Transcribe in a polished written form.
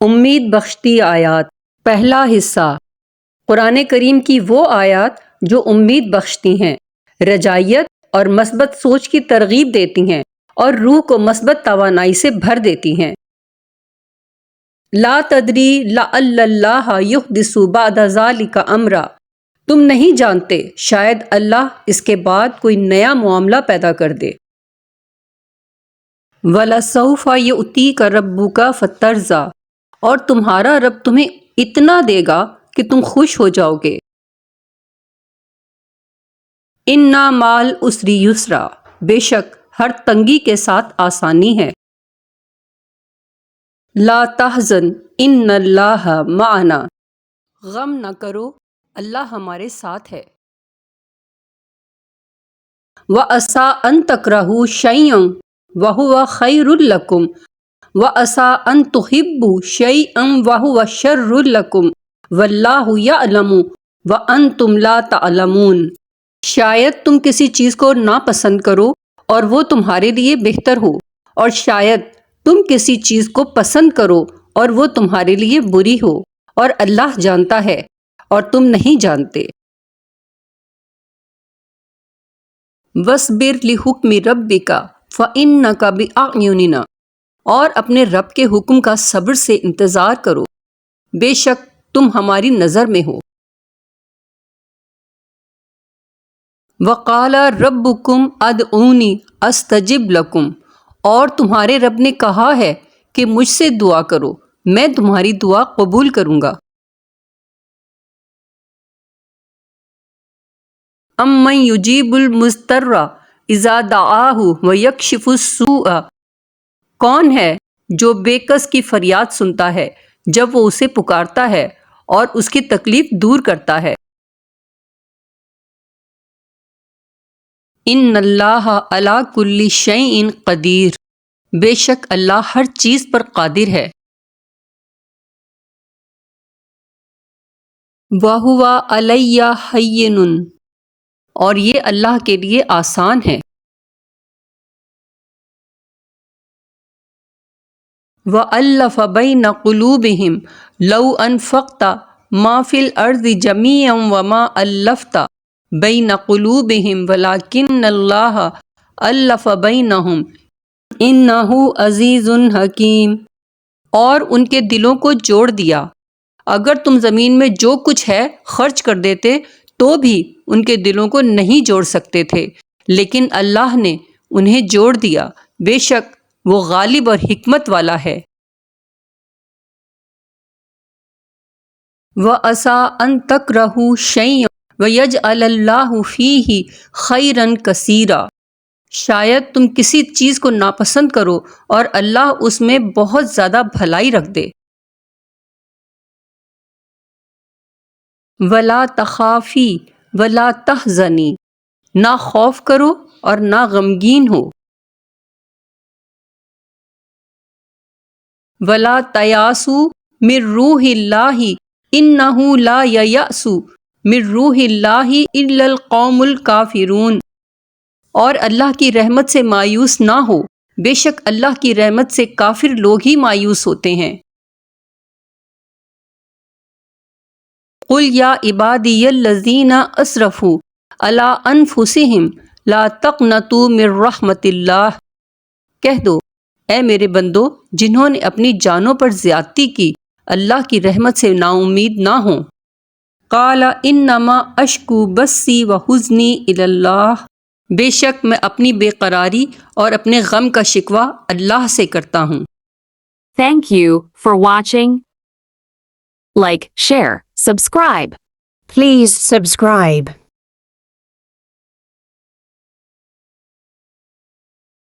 امید بخشتی آیات۔ پہلا حصہ، قرآن کریم کی وہ آیات جو امید بخشتی ہیں، رجائیت اور مثبت سوچ کی ترغیب دیتی ہیں اور روح کو مثبت توانائی سے بھر دیتی ہیں۔ لا تدری لعل اللہ یحدث بعد ذلک امرا، تم نہیں جانتے شاید اللہ اس کے بعد کوئی نیا معاملہ پیدا کر دے۔ وَلَسَوْفَ يُؤْتِيكَ رَبُّكَ فَتَرْضَىٰ، اور تمہارا رب تمہیں اتنا دے گا کہ تم خوش ہو جاؤ گے۔ اِنَّ مَعَ الْعُسْرِ یُسْرًا، بے شک ہر تنگی کے ساتھ آسانی ہے۔ لا تحزن ان اللہ معنا، غم نہ کرو اللہ ہمارے ساتھ ہے۔ وَعَسَىٰ أَن تَكْرَهُوا شَيْئًا وَهُوَ خَيْرٌ لَكُمْ وَعَسَىٰ أَن تُحِبُّوا شَيْئًا وَهُوَ شَرٌّ لَكُمْ وَاللَّهُ يَعْلَمُ وَأَنْتُمْ لَا تَعْلَمُونَ، شاید تم کسی چیز کو ناپسند کرو اور وہ تمہارے لیے بہتر ہو، اور شاید تم کسی چیز کو پسند کرو اور وہ تمہارے لیے بری ہو، اور اللہ جانتا ہے اور تم نہیں جانتے۔ وَاصْبِرْ لِحُکْمِ رَبِّکَ فَإِنَّکَ بِأَعْیُنِنَا، اور اپنے رب کے حکم کا صبر سے انتظار کرو، بے شک تم ہماری نظر میں ہو۔ وَقَالَ رَبُّکُمْ ادْعُونِی أَسْتَجِبْ لَکُمْ، اور تمہارے رب نے کہا ہے کہ مجھ سے دعا کرو میں تمہاری دعا قبول کروں گا۔ اَمَّن یُجِیبُ الْمُضْطَرَّ اِذَا دَعَاهُ وَیَکْشِفُ السُّوءَ، کون ہے جو بے کس کی فریاد سنتا ہے جب وہ اسے پکارتا ہے اور اس کی تکلیف دور کرتا ہے۔ ان اللہ علی کل شیء قدیر، بے شک اللہ ہر چیز پر قادر ہے۔ وَهُوَ عَلَیَّ ہَیِّنٌ، اور یہ اللہ کے لیے آسان ہے۔ وَأَلَّفَ بَیْنَ قُلُوبِهِمْ لَوْ أَنفَقْتَ مَا فِی الْأَرْضِ جَمِيعًا وَمَا أَلَّفْتَ بَیْنَ قُلُوبِهِمْ وَلَکِنَّ اللَّهَ أَلَّفَ بَیْنَهُمْ إِنَّهُ عَزِیزٌ حَکِیم، اور ان کے دلوں کو جوڑ دیا، اگر تم زمین میں جو کچھ ہے خرچ کر دیتے تو بھی ان کے دلوں کو نہیں جوڑ سکتے تھے، لیکن اللہ نے انہیں جوڑ دیا، بے شک وہ غالب اور حکمت والا ہے۔ وَعَسَىٰ أَن تَکْرَہُوا شَیْئًا وَیَجْعَلَ اللَّهُ فِیہ خَیْرًا کَثِیرًا، شاید تم کسی چیز کو ناپسند کرو اور اللہ اس میں بہت زیادہ بھلائی رکھ دے۔ وَلَا تَخَافِی وَلَا تَحْزَنِی، نہ خوف کرو اور نہ غمگین ہو۔ وَلَا تَیْأَسُوا مِن رَوْحِ اللَّهِ إِنَّهُ لَا یَیْأَسُ مِن رَوْحِ اللَّهِ إِلَّا الْقَوْمُ الْکَافِرُونَ، اور اللہ کی رحمت سے مایوس نہ ہو، بے شک اللہ کی رحمت سے کافر لوگ ہی مایوس ہوتے ہیں۔ قُلْ یا عبادی الذین اسرفوا علی انفسہم لا تقنطوا من رحمت اللہ، کہہ دو اے میرے بندو جنہوں نے اپنی جانوں پر زیادتی کی، اللہ کی رحمت سے نا امید نہ ہوں۔ قال انما اشکو بثی وحزنی الی اللہ، بے شک میں اپنی بے قراری اور اپنے غم کا شکوہ اللہ سے کرتا ہوں۔ Thank you for watching. Like, share, subscribe. Please subscribe.